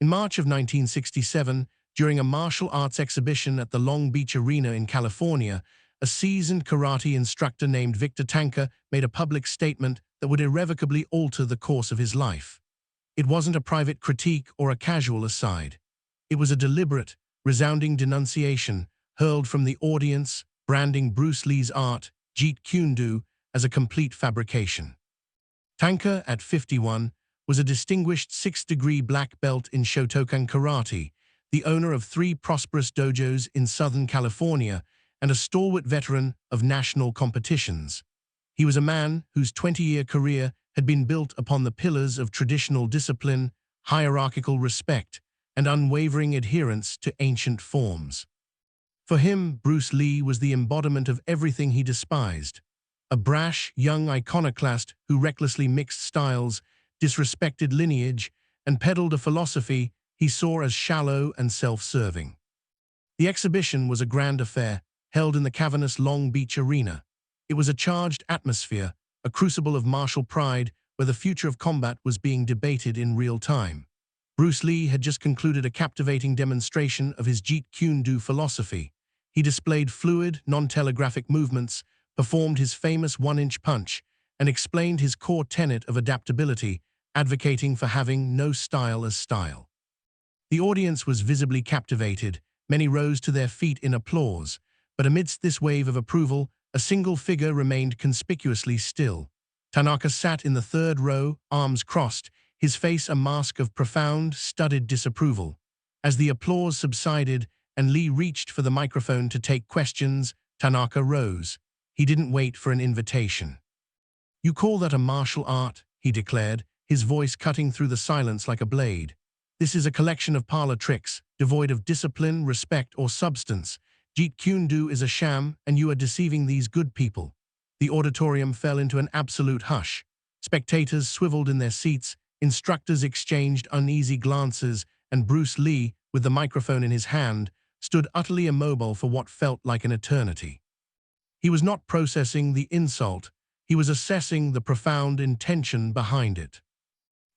In March of 1967, during a martial arts exhibition at the Long Beach Arena in California, a seasoned karate instructor named Victor Tanca made a public statement that would irrevocably alter the course of his life. It wasn't a private critique or a casual aside. It was a deliberate, resounding denunciation hurled from the audience, branding Bruce Lee's art, Jeet Kune Do, as a complete fabrication. Tanca, at 51, was a distinguished sixth-degree black belt in Shotokan Karate, the owner of 3 prosperous dojos in Southern California, and a stalwart veteran of national competitions. He was a man whose 20-year career had been built upon the pillars of traditional discipline, hierarchical respect, and unwavering adherence to ancient forms. For him, Bruce Lee was the embodiment of everything he despised: a brash, young iconoclast who recklessly mixed styles, disrespected lineage, and peddled a philosophy he saw as shallow and self-serving. The exhibition was a grand affair, held in the cavernous Long Beach Arena. It was a charged atmosphere, a crucible of martial pride where the future of combat was being debated in real time. Bruce Lee had just concluded a captivating demonstration of his Jeet Kune Do philosophy. He displayed fluid, non-telegraphic movements, performed his famous one-inch punch, and explained his core tenet of adaptability, advocating for having no style as style. The audience was visibly captivated. Many rose to their feet in applause, but amidst this wave of approval, a single figure remained conspicuously still. Tanaka sat in the third row, arms crossed, his face a mask of profound, studied disapproval. As the applause subsided and Lee reached for the microphone to take questions, Tanaka rose. He didn't wait for an invitation. "You call that a martial art?" he declared, his voice cutting through the silence like a blade. "This is a collection of parlor tricks, devoid of discipline, respect, or substance. Jeet Kune Do is a sham, and you are deceiving these good people." The auditorium fell into an absolute hush. Spectators swiveled in their seats, instructors exchanged uneasy glances, and Bruce Lee, with the microphone in his hand, stood utterly immobile for what felt like an eternity. He was not processing the insult, he was assessing the profound intention behind it.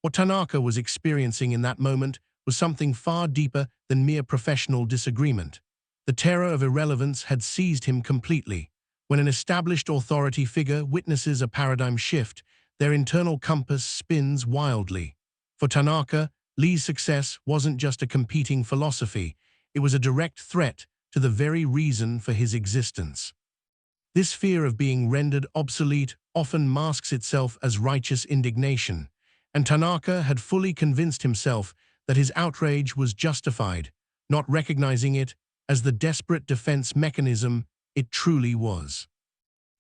What Tanaka was experiencing in that moment was something far deeper than mere professional disagreement. The terror of irrelevance had seized him completely. When an established authority figure witnesses a paradigm shift, their internal compass spins wildly. For Tanaka, Lee's success wasn't just a competing philosophy, it was a direct threat to the very reason for his existence. This fear of being rendered obsolete often masks itself as righteous indignation, and Tanaka had fully convinced himself that his outrage was justified, not recognizing it as the desperate defense mechanism it truly was.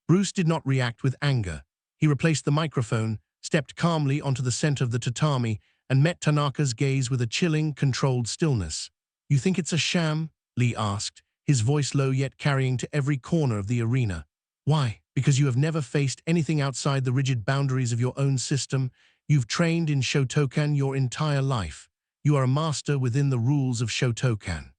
Bruce did not react with anger. He replaced the microphone, stepped calmly onto the center of the tatami, and met Tanaka's gaze with a chilling, controlled stillness. "You think it's a sham?" Lee asked, his voice low yet carrying to every corner of the arena. "Why? Because you have never faced anything outside the rigid boundaries of your own system. You've trained in Shotokan your entire life. You are a master within the rules of Shotokan.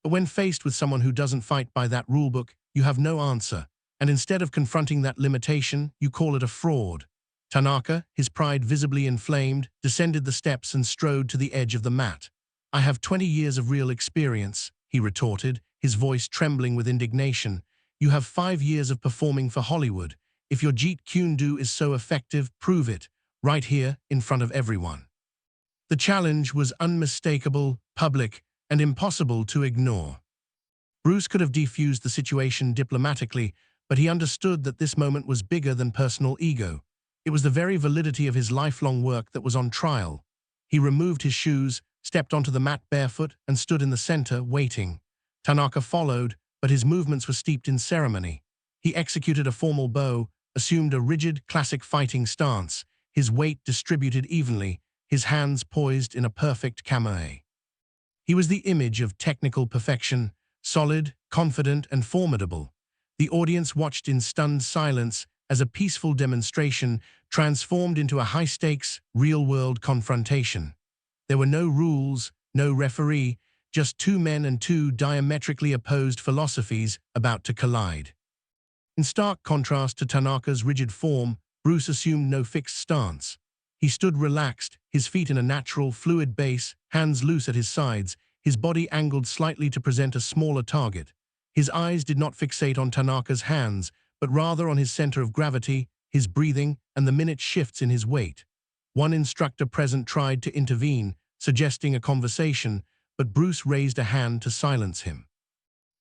But when faced with someone who doesn't fight by that rulebook, you have no answer, and instead of confronting that limitation, you call it a fraud." Tanaka, his pride visibly inflamed, descended the steps and strode to the edge of the mat. "I have 20 years of real experience," he retorted, his voice trembling with indignation. "You have 5 years of performing for Hollywood. If your Jeet Kune Do is so effective, prove it, right here, in front of everyone." The challenge was unmistakable, public, and impossible to ignore. Bruce could have defused the situation diplomatically, but he understood that this moment was bigger than personal ego. It was the very validity of his lifelong work that was on trial. He removed his shoes, stepped onto the mat barefoot, and stood in the center, waiting. Tanaka followed, but his movements were steeped in ceremony. He executed a formal bow, assumed a rigid, classic fighting stance, his weight distributed evenly, his hands poised in a perfect kamae. He was the image of technical perfection, solid, confident, and formidable. The audience watched in stunned silence as a peaceful demonstration transformed into a high-stakes, real-world confrontation. There were no rules, no referee, just 2 men and 2 diametrically opposed philosophies about to collide. In stark contrast to Tanaka's rigid form, Bruce assumed no fixed stance. He stood relaxed, his feet in a natural, fluid base, hands loose at his sides, his body angled slightly to present a smaller target. His eyes did not fixate on Tanaka's hands, but rather on his center of gravity, his breathing, and the minute shifts in his weight. One instructor present tried to intervene, suggesting a conversation, but Bruce raised a hand to silence him.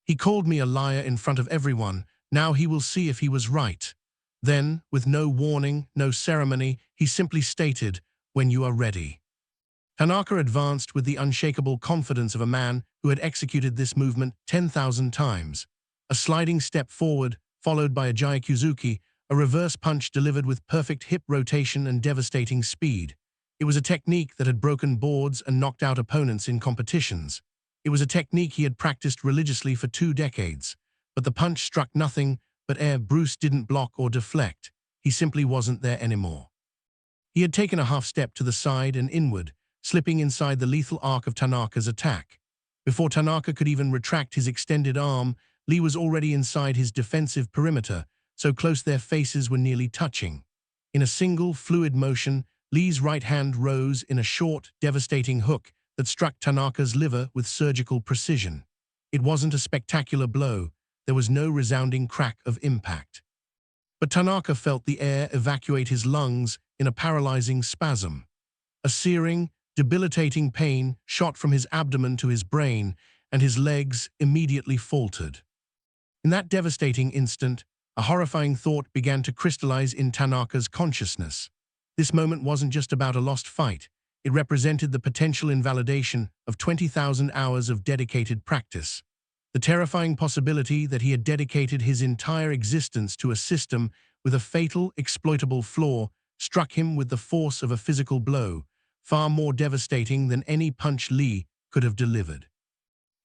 He called me a liar in front of everyone. Now he will see if he was right. Then, with no warning, no ceremony, he simply stated, "When you are ready." Tanaka advanced with the unshakable confidence of a man who had executed this movement 10,000 times. A sliding step forward, followed by a Jaikyuzuki, a reverse punch delivered with perfect hip rotation and devastating speed. It was a technique that had broken boards and knocked out opponents in competitions. It was a technique he had practiced religiously for 2 decades. But the punch struck nothing but air. Bruce didn't block or deflect. He simply wasn't there anymore. He had taken a half step to the side and inward, slipping inside the lethal arc of Tanaka's attack. Before Tanaka could even retract his extended arm, Lee was already inside his defensive perimeter, so close their faces were nearly touching. In a single, fluid motion, Lee's right hand rose in a short, devastating hook that struck Tanaka's liver with surgical precision. It wasn't a spectacular blow. There was no resounding crack of impact. But Tanaka felt the air evacuate his lungs in a paralyzing spasm. A searing, debilitating pain shot from his abdomen to his brain, and his legs immediately faltered. In that devastating instant, a horrifying thought began to crystallize in Tanaka's consciousness. This moment wasn't just about a lost fight. It represented the potential invalidation of 20,000 hours of dedicated practice. The terrifying possibility that he had dedicated his entire existence to a system with a fatal, exploitable flaw struck him with the force of a physical blow, far more devastating than any punch Lee could have delivered.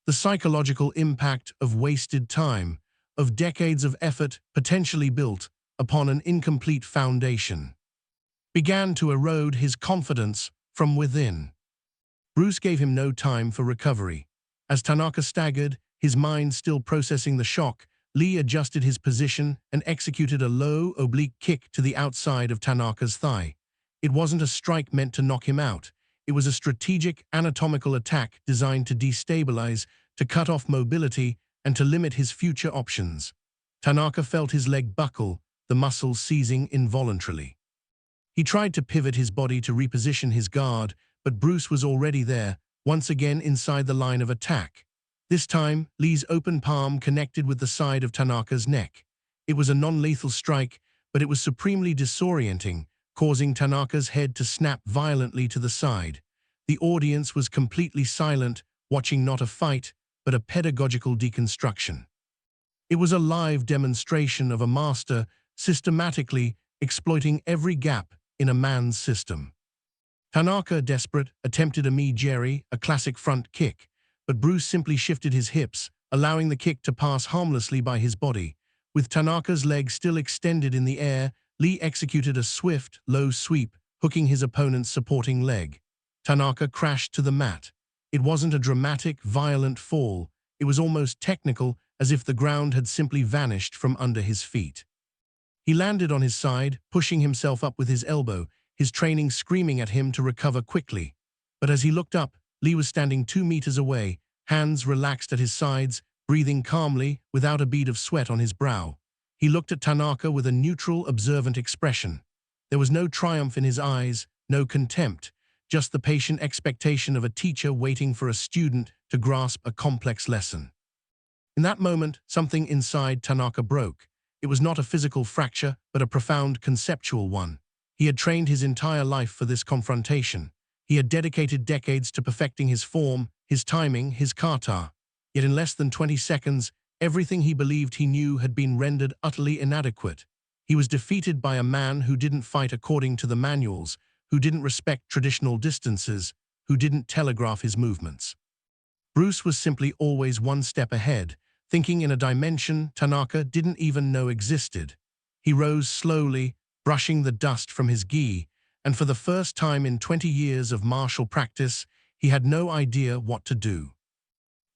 The psychological impact of wasted time, of decades of effort potentially built upon an incomplete foundation, began to erode his confidence from within. Bruce gave him no time for recovery. As Tanaka staggered, his mind still processing the shock, Lee adjusted his position and executed a low, oblique kick to the outside of Tanaka's thigh. It wasn't a strike meant to knock him out. It was a strategic, anatomical attack designed to destabilize, to cut off mobility, and to limit his future options. Tanaka felt his leg buckle, the muscles seizing involuntarily. He tried to pivot his body to reposition his guard, but Bruce was already there, once again inside the line of attack. This time, Lee's open palm connected with the side of Tanaka's neck. It was a non-lethal strike, but it was supremely disorienting, causing Tanaka's head to snap violently to the side. The audience was completely silent, watching not a fight, but a pedagogical deconstruction. It was a live demonstration of a master systematically exploiting every gap in a man's system. Tanaka, desperate, attempted a me-jerry, a classic front kick, but Bruce simply shifted his hips, allowing the kick to pass harmlessly by his body. With Tanaka's leg still extended in the air, Lee executed a swift, low sweep, hooking his opponent's supporting leg. Tanaka crashed to the mat. It wasn't a dramatic, violent fall. It was almost technical, as if the ground had simply vanished from under his feet. He landed on his side, pushing himself up with his elbow, his training screaming at him to recover quickly. But as he looked up, Lee was standing 2 meters away, hands relaxed at his sides, breathing calmly, without a bead of sweat on his brow. He looked at Tanaka with a neutral, observant expression. There was no triumph in his eyes, no contempt, just the patient expectation of a teacher waiting for a student to grasp a complex lesson. In that moment, something inside Tanaka broke. It was not a physical fracture, but a profound conceptual one. He had trained his entire life for this confrontation. He had dedicated decades to perfecting his form, his timing, his kata. Yet in less than 20 seconds, everything he believed he knew had been rendered utterly inadequate. He was defeated by a man who didn't fight according to the manuals, who didn't respect traditional distances, who didn't telegraph his movements. Bruce was simply always one step ahead, thinking in a dimension Tanaka didn't even know existed. He rose slowly, brushing the dust from his gi, and for the first time in 20 years of martial practice, he had no idea what to do.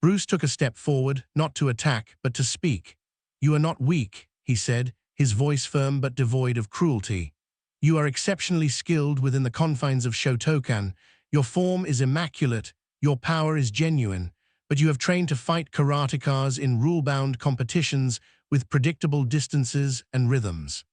Bruce took a step forward, not to attack, but to speak. "You are not weak," he said, his voice firm but devoid of cruelty. "You are exceptionally skilled within the confines of Shotokan. Your form is immaculate, Your power is genuine, but you have trained to fight karatekas in rule-bound competitions with predictable distances and rhythms.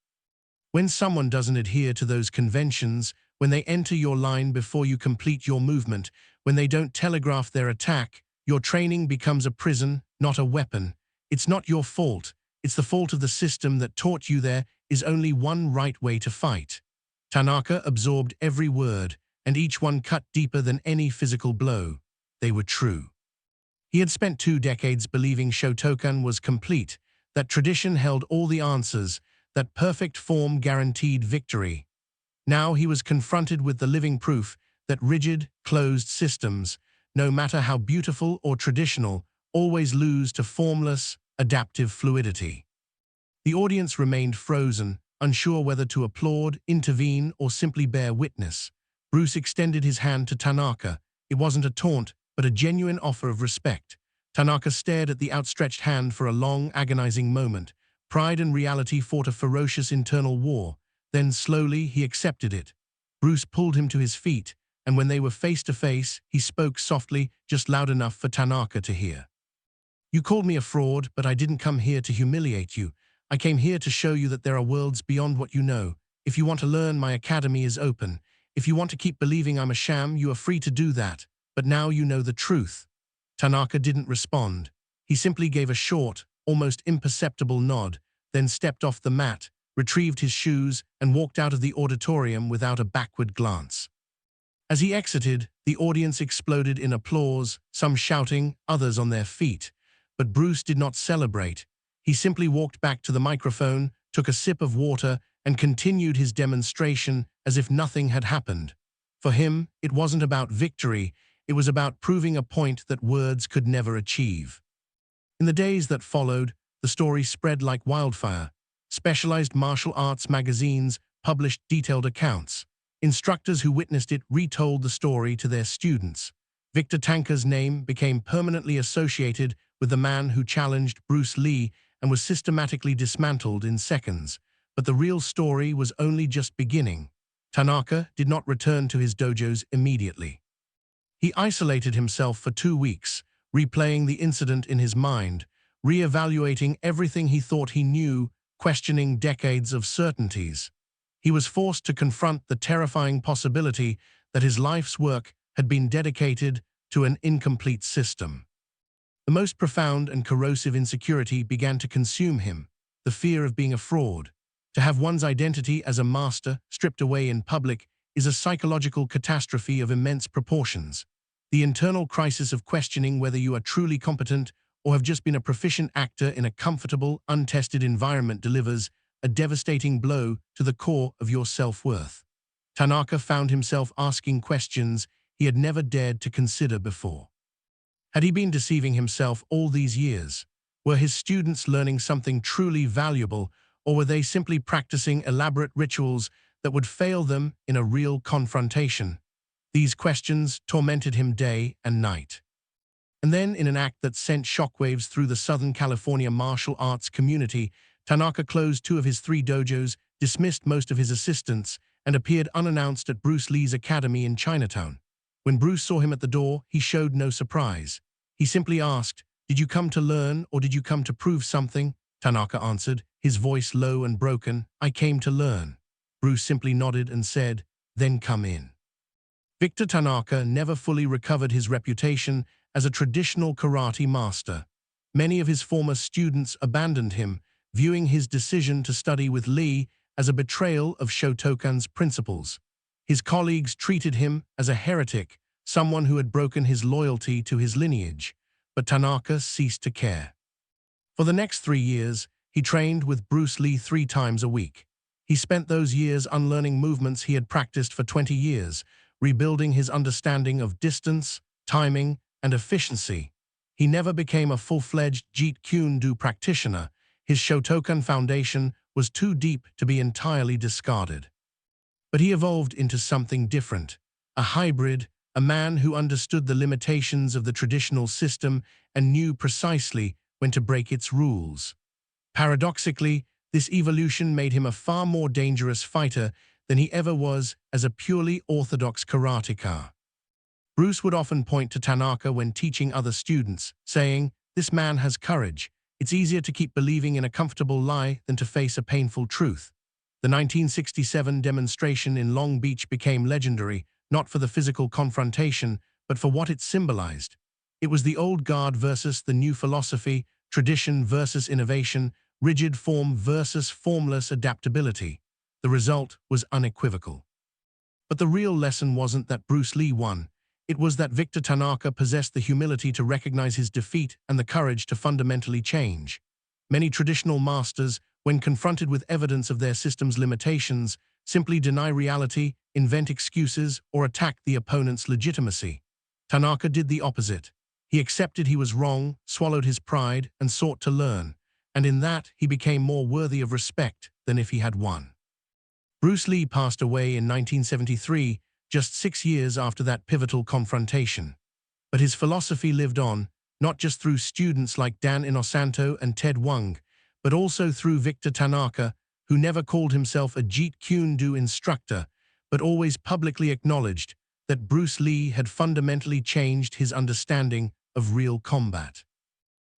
When someone doesn't adhere to those conventions, when they enter your line before you complete your movement, when they don't telegraph their attack, your training becomes a prison, not a weapon. It's not your fault. It's the fault of the system that taught you there is only one right way to fight. Tanaka absorbed every word, and each one cut deeper than any physical blow. They were true. He had spent 2 decades believing Shotokan was complete, that tradition held all the answers, that perfect form guaranteed victory. Now he was confronted with the living proof that rigid, closed systems, no matter how beautiful or traditional, always lose to formless, adaptive fluidity. The audience remained frozen, unsure whether to applaud, intervene, or simply bear witness. Bruce extended his hand to Tanaka. It wasn't a taunt, but a genuine offer of respect. Tanaka stared at the outstretched hand for a long, agonizing moment. Pride and reality fought a ferocious internal war. Then slowly he accepted it. Bruce pulled him to his feet, and when they were face to face, he spoke softly, just loud enough for Tanaka to hear. You called me a fraud, but I didn't come here to humiliate you. I came here to show you that there are worlds beyond what you know. If you want to learn, my academy is open. If you want to keep believing I'm a sham, you are free to do that. But now you know the truth. Tanaka didn't respond. He simply gave a short, almost imperceptible nod, then stepped off the mat, retrieved his shoes, and walked out of the auditorium without a backward glance. As he exited, the audience exploded in applause, some shouting, others on their feet. But Bruce did not celebrate. He simply walked back to the microphone, took a sip of water, and continued his demonstration as if nothing had happened. For him, it wasn't about victory, it was about proving a point that words could never achieve. In the days that followed, the story spread like wildfire. Specialized martial arts magazines published detailed accounts. Instructors who witnessed it retold the story to their students. Victor Tanca's name became permanently associated with the man who challenged Bruce Lee and was systematically dismantled in seconds. But the real story was only just beginning. Tanaka did not return to his dojos immediately. He isolated himself for 2 weeks, replaying the incident in his mind, re-evaluating everything he thought he knew, questioning decades of certainties. He was forced to confront the terrifying possibility that his life's work had been dedicated to an incomplete system. The most profound and corrosive insecurity began to consume him, the fear of being a fraud. To have one's identity as a master stripped away in public is a psychological catastrophe of immense proportions. The internal crisis of questioning whether you are truly competent or have just been a proficient actor in a comfortable, untested environment delivers a devastating blow to the core of your self-worth. Tanaka found himself asking questions he had never dared to consider before. Had he been deceiving himself all these years? Were his students learning something truly valuable, or were they simply practicing elaborate rituals that would fail them in a real confrontation? These questions tormented him day and night. And then, in an act that sent shockwaves through the Southern California martial arts community, Tanaka closed 2 of his 3 dojos, dismissed most of his assistants, and appeared unannounced at Bruce Lee's academy in Chinatown. When Bruce saw him at the door, he showed no surprise. He simply asked, "Did you come to learn or did you come to prove something?" Tanaka answered, his voice low and broken, "I came to learn." Bruce simply nodded and said, "Then come in." Victor Tanca never fully recovered his reputation as a traditional karate master. Many of his former students abandoned him, viewing his decision to study with Lee as a betrayal of Shotokan's principles. His colleagues treated him as a heretic, someone who had broken his loyalty to his lineage. But Tanaka ceased to care. For the next 3 years, he trained with Bruce Lee 3 times a week. He spent those years unlearning movements he had practiced for 20 years, rebuilding his understanding of distance, timing, and efficiency. He never became a full-fledged Jeet Kune Do practitioner. His Shotokan foundation was too deep to be entirely discarded. But he evolved into something different, a hybrid, a man who understood the limitations of the traditional system and knew precisely when to break its rules. Paradoxically, this evolution made him a far more dangerous fighter than he ever was as a purely orthodox karateka. Bruce would often point to Tanaka when teaching other students, saying, "This man has courage. It's easier to keep believing in a comfortable lie than to face a painful truth." The 1967 demonstration in Long Beach became legendary, not for the physical confrontation, but for what it symbolized. It was the old guard versus the new philosophy, tradition versus innovation, rigid form versus formless adaptability. The result was unequivocal. But the real lesson wasn't that Bruce Lee won. It was that Victor Tanaka possessed the humility to recognize his defeat and the courage to fundamentally change. Many traditional masters, when confronted with evidence of their system's limitations, simply deny reality, invent excuses, or attack the opponent's legitimacy. Tanaka did the opposite. He accepted he was wrong, swallowed his pride, and sought to learn, and in that he became more worthy of respect than if he had won. Bruce Lee passed away in 1973, just 6 years after that pivotal confrontation. But his philosophy lived on, not just through students like Dan Inosanto and Ted Wang, but also through Victor Tanaka, who never called himself a Jeet Kune Do instructor, but always publicly acknowledged that Bruce Lee had fundamentally changed his understanding of real combat.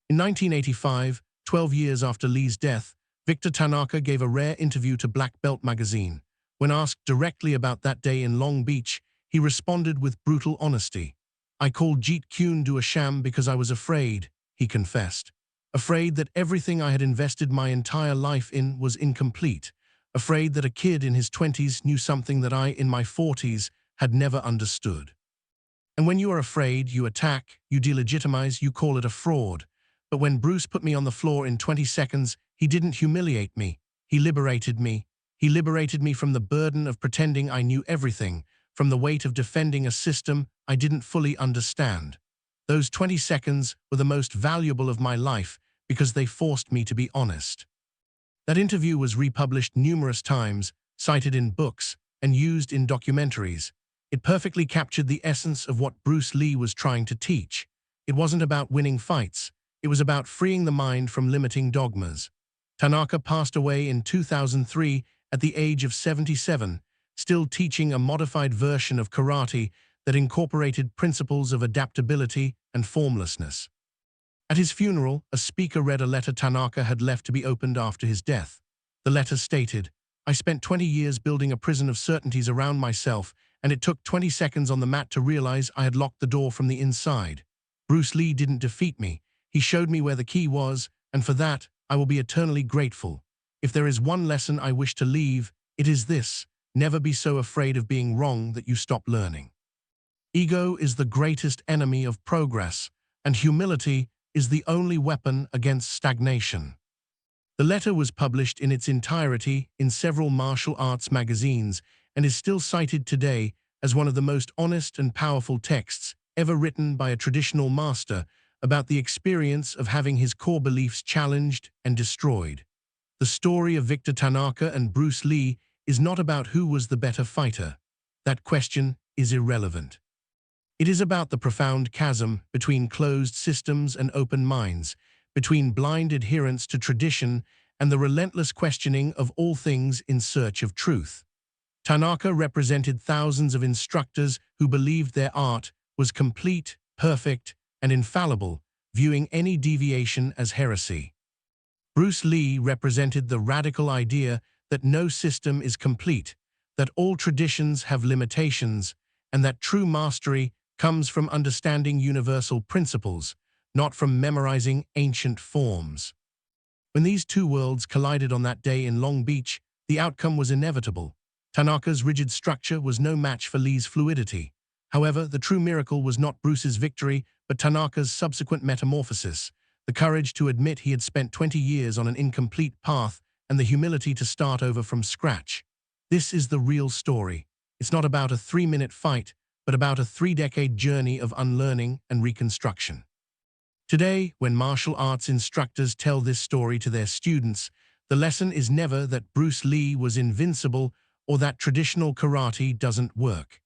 In 1985, 12 years after Lee's death, Victor Tanaka gave a rare interview to Black Belt magazine. When asked directly about that day in Long Beach, he responded with brutal honesty. "I called Jeet Kune Do a sham because I was afraid," he confessed. "Afraid that everything I had invested my entire life in was incomplete. Afraid that a kid in his 20s knew something that I, in my 40s, had never understood." And when you are afraid, you attack, you delegitimize, you call it a fraud. But when Bruce put me on the floor in 20 seconds, he didn't humiliate me. He liberated me. He liberated me from the burden of pretending I knew everything, from the weight of defending a system I didn't fully understand. Those 20 seconds were the most valuable of my life because they forced me to be honest. That interview was republished numerous times, cited in books, and used in documentaries. It perfectly captured the essence of what Bruce Lee was trying to teach. It wasn't about winning fights. It was about freeing the mind from limiting dogmas. Tanaka passed away in 2003 at the age of 77, still teaching a modified version of karate that incorporated principles of adaptability and formlessness. At his funeral, a speaker read a letter Tanaka had left to be opened after his death. The letter stated, "I spent 20 years building a prison of certainties around myself, and it took 20 seconds on the mat to realize I had locked the door from the inside. Bruce Lee didn't defeat me. He showed me where the key was, and for that, I will be eternally grateful. If there is one lesson I wish to leave, it is this: never be so afraid of being wrong that you stop learning." Ego is the greatest enemy of progress, and humility is the only weapon against stagnation. The letter was published in its entirety in several martial arts magazines and is still cited today as one of the most honest and powerful texts ever written by a traditional master about the experience of having his core beliefs challenged and destroyed. The story of Victor Tanaka and Bruce Lee is not about who was the better fighter. That question is irrelevant. It is about the profound chasm between closed systems and open minds, between blind adherence to tradition and the relentless questioning of all things in search of truth. Tanaka represented thousands of instructors who believed their art was complete, perfect, and infallible, viewing any deviation as heresy. Bruce Lee represented the radical idea that no system is complete, that all traditions have limitations, and that true mastery comes from understanding universal principles, not from memorizing ancient forms. When these two worlds collided on that day in Long Beach, the outcome was inevitable. Tanaka's rigid structure was no match for Lee's fluidity. However, the true miracle was not Bruce's victory, but Tanaka's subsequent metamorphosis, the courage to admit he had spent 20 years on an incomplete path, and the humility to start over from scratch. This is the real story. It's not about a 3-minute fight, but about a 3-decade journey of unlearning and reconstruction. Today, when martial arts instructors tell this story to their students, the lesson is never that Bruce Lee was invincible or that traditional karate doesn't work.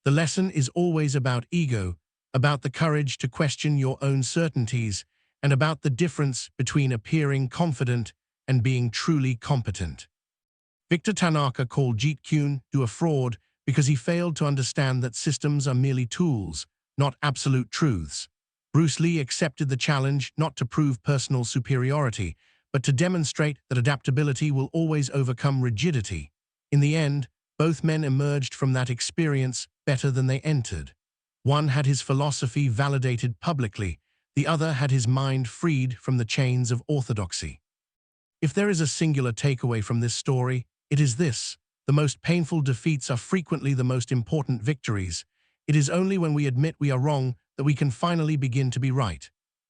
The lesson is always about ego, about the courage to question your own certainties, and about the difference between appearing confident and being truly competent. Victor Tanaka called Jeet Kune Do a fraud because he failed to understand that systems are merely tools, not absolute truths. Bruce Lee accepted the challenge not to prove personal superiority, but to demonstrate that adaptability will always overcome rigidity. In the end, both men emerged from that experience better than they entered. One had his philosophy validated publicly, the other had his mind freed from the chains of orthodoxy. If there is a singular takeaway from this story, it is this: the most painful defeats are frequently the most important victories. It is only when we admit we are wrong that we can finally begin to be right.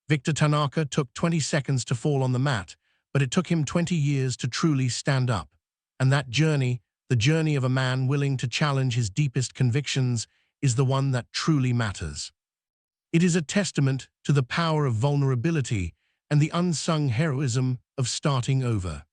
Victor Tanca took 20 seconds to fall on the mat, but it took him 20 years to truly stand up. And that journey, the journey of a man willing to challenge his deepest convictions, is the one that truly matters. It is a testament to the power of vulnerability and the unsung heroism of starting over.